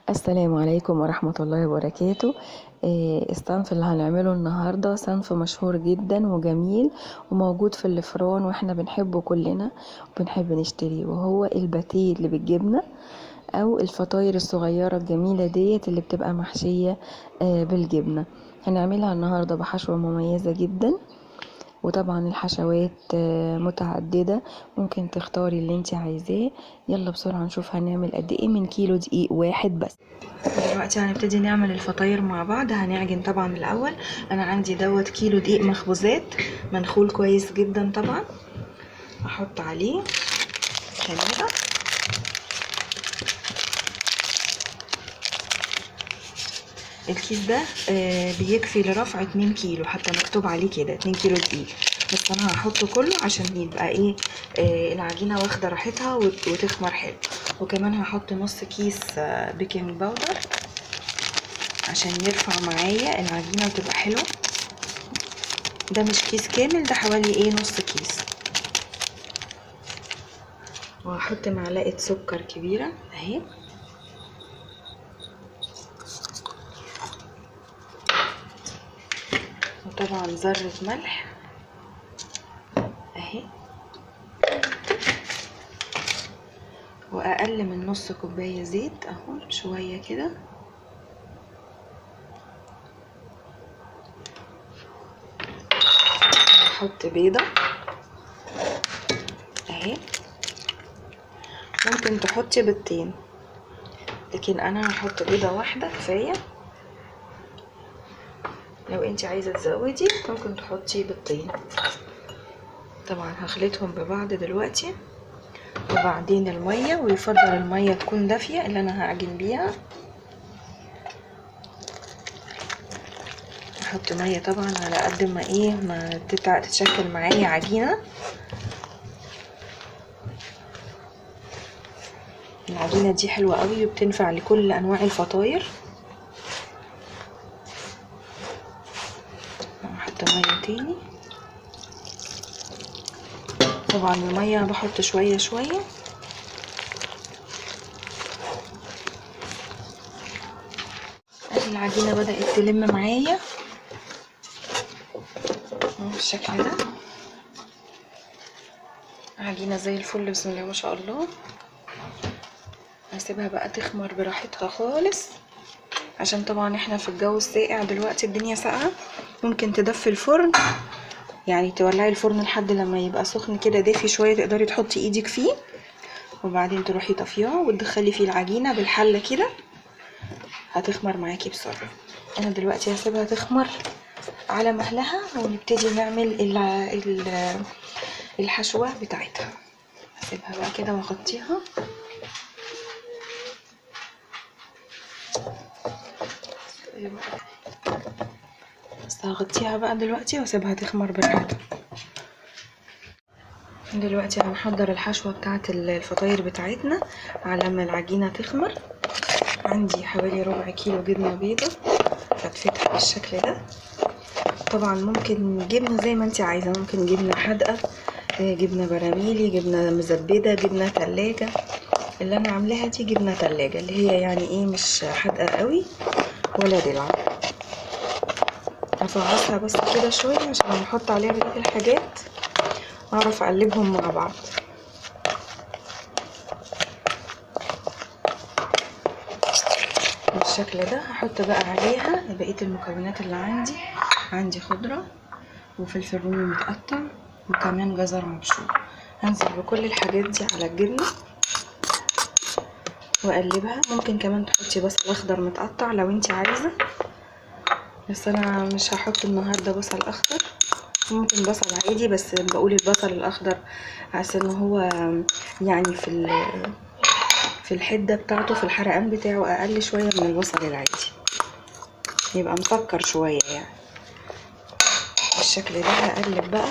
السلام عليكم ورحمة الله وبركاته. الصنف اللي هنعمله النهاردة صنف مشهور جدا وجميل وموجود في الفران واحنا بنحبه كلنا وبنحب نشتريه، وهو الباتيه اللي بالجبنة او الفطاير الصغيرة الجميلة ديت اللي بتبقى محشية بالجبنة. هنعملها النهاردة بحشوة مميزة جدا، وطبعا الحشوات متعددة، ممكن تختاري اللي انت عايزاه. يلا بسرعة نشوف هنعمل قد ايه من كيلو دقيق واحد بس. دلوقتي هنبتدي نعمل الفطاير مع بعض. هنعجن طبعا الاول. انا عندي دوت كيلو دقيق مخبوزات منخول كويس جدا طبعا. احط عليه خميرة، الكيس ده بيكفي لرفع 2 كيلو، حتى مكتوب عليه كده 2 كيلو دقيق، بس انا هحطه كله عشان يبقى ايه العجينه واخده راحتها وتخمر حلو. وكمان هحط نص كيس بيكنج باودر عشان يرفع معايا العجينه وتبقى حلوه. ده مش كيس كامل، ده حوالي نص كيس. وهحط معلقه سكر كبيره اهي، وطبعا ذره ملح اهي، واقل من نص كوبايه زيت اهو، شويه كده. هحط بيضه اهي، ممكن تحطي بيضتين لكن انا هحط بيضه واحده كفايه. لو انت عايزه تزودي ممكن تحطي بيضتين. طبعا هخلطهم ببعض دلوقتي، وبعدين الميه، ويفضل الميه تكون دافيه اللي انا هعجن بيها. احط ميه طبعا على قد ما تتشكل معايا عجينه. العجينه دي حلوه قوي وبتنفع لكل انواع الفطاير. احط ميه تاني. طبعا الميه بحط شويه شويه. العجينه بدات تلم معايا بالشكل ده، عجينه زي الفل بسم الله ما شاء الله. هسيبها بقى تخمر براحتها خالص، عشان طبعا احنا في الجو الساقع دلوقتي، الدنيا ساقعه. ممكن تدفي الفرن، يعني تولعي الفرن لحد لما يبقى سخن كده دافي شويه، تقدري تحطي ايدك فيه وبعدين تروحي طفياه وتدخلي فيه العجينه بالحله كده، هتخمر معاكي بسرعه. انا دلوقتي هسيبها تخمر على مهلها ونبتدي نعمل الحشوه بتاعتها. هسيبها بقى كده واغطيها. بس هغطيها بقى دلوقتي واسيبها تخمر براحتها. دلوقتي هنحضر الحشوه بتاعه الفطاير بتاعتنا على ما العجينه تخمر. عندي حوالي ربع كيلو جبنه بيضه فتفتها بالشكل ده. طبعا ممكن جبنه زي ما انت عايزه، ممكن جبنه حادقه، جبنه براميلي، جبنه مزبده، جبنه تلاجة. اللي انا عاملاها دي جبنه تلاجة، اللي هي يعني مش حادقه قوي ولا دلع. هفعصها بس كده شويه عشان هنحط عليها بقيه الحاجات واعرف اقلبهم مع بعض. بالشكل ده هحط بقى عليها بقيه المكونات اللي عندي خضره وفلفل رومي متقطع وكمان جزر مبشور. هنزل بكل الحاجات دي على الجبنه واقلبها. ممكن كمان تحطي بصل اخضر متقطع لو انت عايزه، بس انا مش هحط النهارده بصل اخضر. ممكن بصل عادي، بس بقول البصل الاخضر عشان هو يعني في الحده بتاعته، في الحرقان بتاعه اقل شويه من البصل العادي، يبقى مسكر شويه يعني. بالشكل ده هقلب بقى.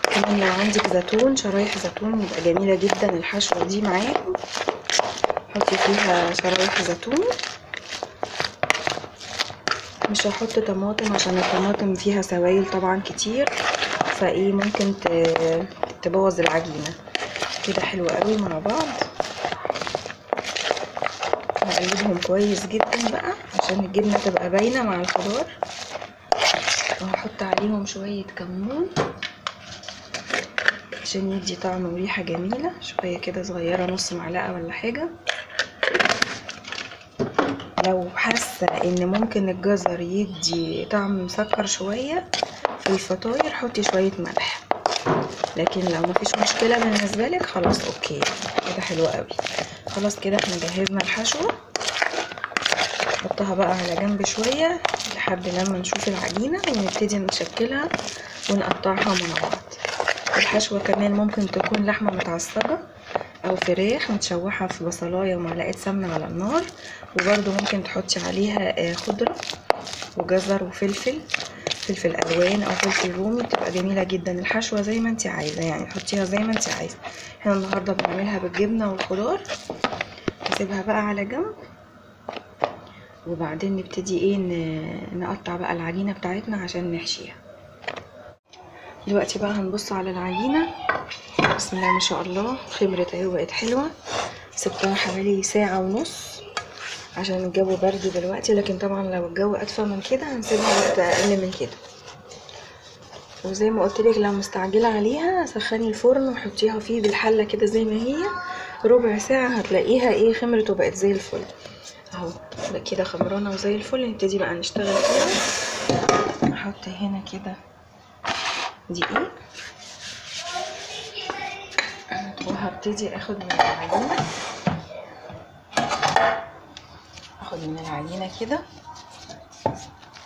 كمان لو عندك زيتون، شرايح زيتون، يبقى جميله جدا الحشوه دي معاكم. حطي فيها شرايح زيتون. مش هحط طماطم عشان الطماطم فيها سوائل طبعا كتير، ممكن تبوظ العجينه. كده حلوه قوي مع بعض. هقلبهم كويس جدا بقى عشان الجبنه تبقى باينه مع الخضار. وهحط عليهم شويه كمون عشان يدي طعم وريحه جميله، شويه كده صغيره، نص معلقه ولا حاجه. لو حاسه ان ممكن الجزر يدي طعم مسكر شويه في الفطاير حطي شويه ملح، لكن لو مفيش مشكله بالنسبه لك خلاص اوكي كده حلو قوي. خلاص كده احنا جهزنا الحشوه. نحطها بقى على جنب شويه لحد لما نشوف العجينه ونبتدي نشكلها ونقطعها مع بعض. الحشوه كمان ممكن تكون لحمه متعصجه او فراخ متشوحه في بصلايه ومعلقه سمنه على النار، وبرده ممكن تحطي عليها خضره وجزر وفلفل، فلفل الوان او فلفل رومي، بتبقى جميله جدا. الحشوه زي ما انت عايزه يعني حطيها زي ما انت عايزه. احنا النهارده بنعملها بالجبنه والخضار. نسيبها بقى على جنب وبعدين نبتدي ايه نقطع بقى العجينه بتاعتنا عشان نحشيها. دلوقتي بقى هنبص على العجينه. بسم الله ما شاء الله خمرت اهي وبقت حلوه. سبتها حوالي ساعه ونص عشان الجو برد دلوقتي، لكن طبعا لو الجو ادفى من كده هنسيبها وقت اقل من كده. وزي ما قلت لك لو مستعجله عليها سخني الفرن وحطيها فيه بالحله كده زي ما هي ربع ساعه، هتلاقيها ايه خمرت وبقت زي الفل اهو كده خمرانه وزي الفل. نبتدي بقى نشتغل فيها. نحط هنا كده دقيق وهبتدي اخد من العجينه، كده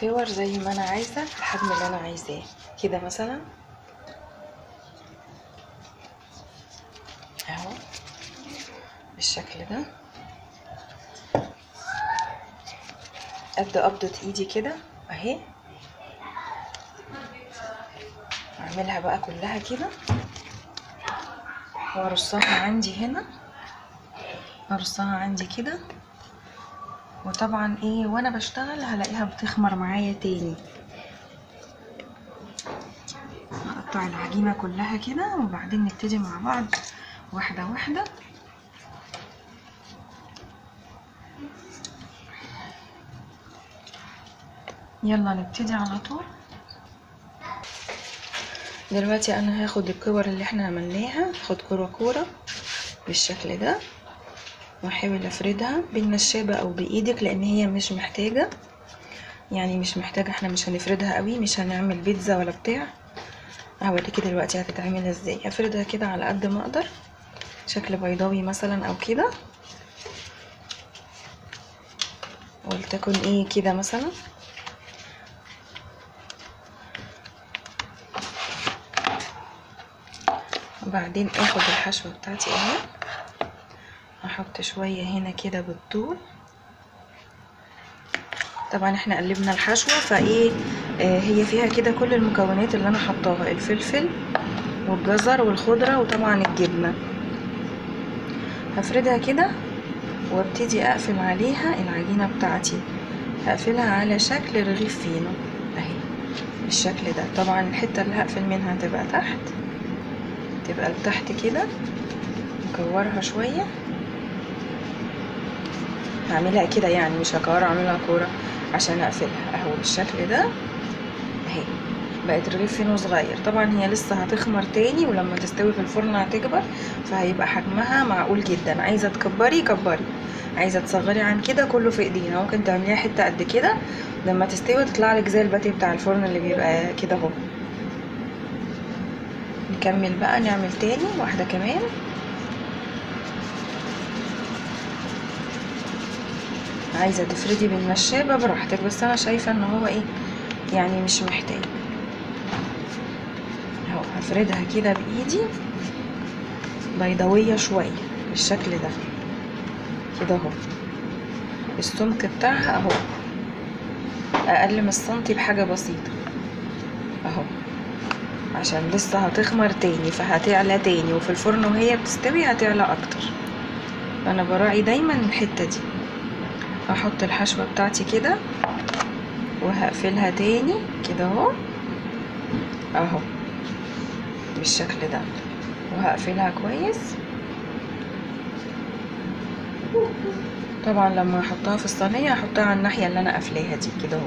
كور زي ما انا عايزه، الحجم اللي انا عايزاه كده مثلا اهو بالشكل ده. ابدا قبضه ايدي كده اهي، اعملها بقى كلها كده وارصها عندي هنا، ارصها عندي كده. وطبعا ايه وانا بشتغل هلاقيها بتخمر معايا تاني. هقطع العجينه كلها كده وبعدين نبتدي مع بعض واحده واحده. يلا نبتدي على طول. دلوقتي انا هاخد الكور اللي احنا عملناها، هاخد كوره بالشكل ده واحاول افردها بالنشابه او بايدك، لان هي مش محتاجه احنا مش هنفردها قوي، مش هنعمل بيتزا ولا بتاع. هوريكي دلوقتي هتتعمل ازاي. افردها كده على قد ما اقدر شكل بيضاوي مثلا او كده، ولتكن ايه كده مثلا. وبعدين اخد الحشوه بتاعتي اهي، احط شويه هنا كده بالطول. طبعا احنا قلبنا الحشوه فايه هي فيها كده كل المكونات اللي انا حطاها، الفلفل والجزر والخضره وطبعا الجبنه. هفردها كده وابتدي اقفل عليها العجينه بتاعتي، هقفلها على شكل رغيف فينو اهي بالشكل ده. طبعا الحته اللي هقفل منها تبقى تحت، تبقى لتحت كده، مكورها شويه. هعملها كده يعني مش هكورها، اعملها كوره عشان اقفلها اهو بالشكل ده اهي. بقت رغيف فينو صغير. طبعا هي لسه هتخمر تاني ولما تستوي في الفرن هتكبر، فهيبقى حجمها معقول جدا. عايزه تكبري كبري، عايزه تصغري عن كده كله في ايدينا. ممكن تعمليها حته قد كده، لما تستوي تطلع لك زي الباتيه بتاع الفرن اللي بيبقى كده اهو. نكمل بقى نعمل تاني واحده كمان. عايزه تفردي بالنشابه براحتك، بس انا شايفه ان هو ايه يعني مش محتاج اهو. هفردها كده بايدي بيضاويه شويه بالشكل ده كده اهو. السمك بتاعها اهو اقل من السنتي بحاجه بسيطه اهو، عشان لسه هتخمر تاني فهتعلى تاني، وفي الفرن وهي بتستوي هتعلى اكتر، فانا براعي دايما الحته دي. هحط الحشوه بتاعتي كده وهقفلها تاني كده اهو بالشكل ده، وهقفلها كويس طبعا لما احطها في الصينيه هحطها على الناحيه اللي انا قافلاها دي كده اهو،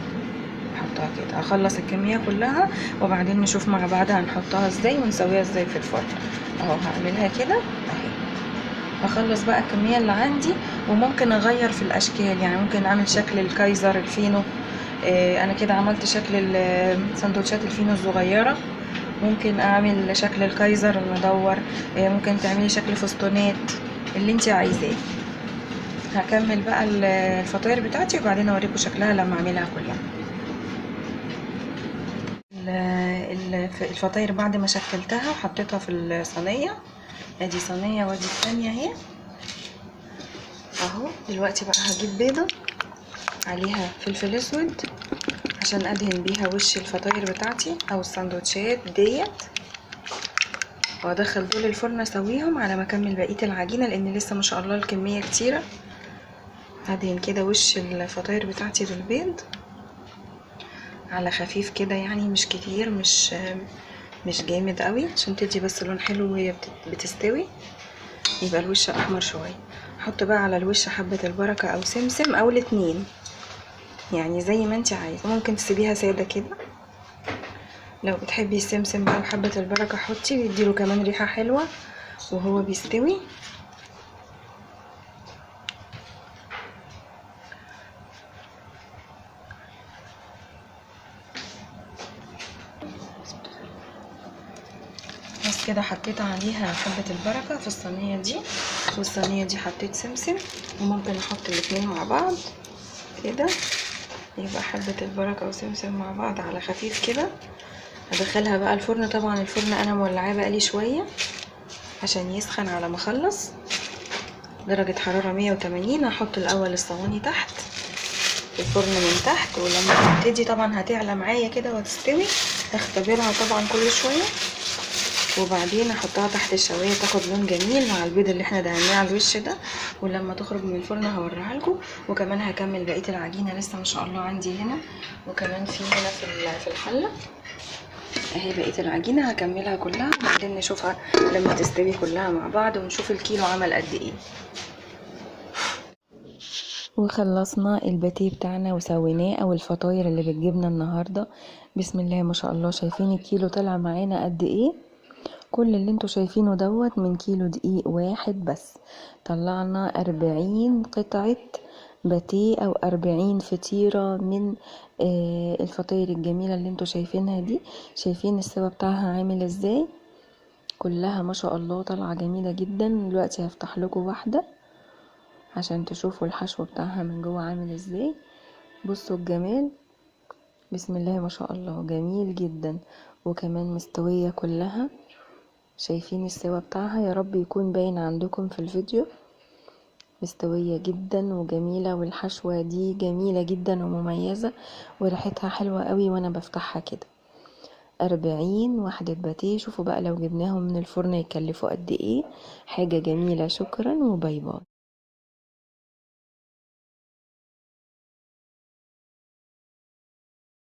احطها كده، هخلص الكميه كلها وبعدين نشوف مع بعض هنحطها ازاي ونسويها ازاي في الفرن. اهو هعملها كده اهي، هخلص بقى الكميه اللي عندي. وممكن اغير في الاشكال، يعني ممكن اعمل شكل الكايزر الفينو، انا كده عملت شكل سندوتشات الفينو الصغيره، ممكن اعمل شكل الكايزر المدور، ممكن تعملي شكل فستونات اللي انت عايزاه. هكمل بقى الفطاير بتاعتي وبعدين اوريكم شكلها لما اعملها كلها. الفطاير بعد ما شكلتها وحطيتها في الصينيه، ادي صينيه وادي الثانيه اهي اهو. دلوقتي بقى هجيب بيضه عليها فلفل اسود عشان ادهن بيها وش الفطاير بتاعتي او السندوتشات ديت، وادخل دول الفرن اسويهم على ما اكمل بقيه العجينه لان لسه ما شاء الله الكميه كتيره. هدهن كده وش الفطاير بتاعتي بالبيض على خفيف كده، يعني مش كتير، مش جامد قوي، عشان تدي بس لون حلو وهي بتستوي، يبقى الوش احمر شويه. احط بقى على الوش حبه البركه او سمسم او الاتنين، يعني زي ما انت عايزه. ممكن تسيبيها ساده كده، لو بتحبي السمسم بقى وحبه البركه حطي، بيديله كمان ريحه حلوه وهو بيستوي. بس كده حطيت عليها حبة البركة في الصينية دي، والصينية دي حطيت سمسم، وممكن احط الاتنين مع بعض كده، يبقى حبة البركة وسمسم مع بعض على خفيف كده. هدخلها بقى الفرن. طبعا الفرن انا مولعاه بقالي شوية عشان يسخن على ما اخلص، درجة حرارة 180. هحط الاول الصواني تحت في الفرن من تحت، ولما تبتدي طبعا هتعلى معايا كده وتستوي هختبرها طبعا كل شوية، وبعدين احطها تحت الشوايه تاخد لون جميل مع البيض اللي احنا دهناه على الوش ده. ولما تخرج من الفرن هوريها لكم. وكمان هكمل بقيه العجينه لسه ما شاء الله عندي هنا، وكمان في هنا في الحله اهي بقيه العجينه هكملها كلها، وبعدين نشوفها لما تستوي كلها مع بعض ونشوف الكيلو عمل قد ايه. وخلصنا الباتيه بتاعنا وسويناه او الفطاير اللي بتجيبنا النهارده. بسم الله ما شاء الله، شايفين الكيلو طلع معانا قد ايه؟ كل اللي انتوا شايفينه دوت من كيلو دقيق واحد بس طلعنا 40 قطعة باتيه او 40 فطيرة من الفطاير الجميلة اللي انتوا شايفينها دي. شايفين السوا بتاعها عامل ازاي؟ كلها ما شاء الله طالعة جميلة جدا. دلوقتي هفتح لكم واحدة عشان تشوفوا الحشو بتاعها من جوه عامل ازاي. بصوا الجمال، بسم الله ما شاء الله، جميل جدا. وكمان مستوية كلها، شايفين السوا بتاعها؟ يا رب يكون باين عندكم في الفيديو. مستوية جدا وجميلة، والحشوة دي جميلة جدا ومميزة وريحتها حلوة قوي وانا بفتحها كده. 40 وحدة باتيه، شوفوا بقى لو جبناهم من الفرن يكلفوا قد ايه. حاجة جميلة. شكرا وباي باي.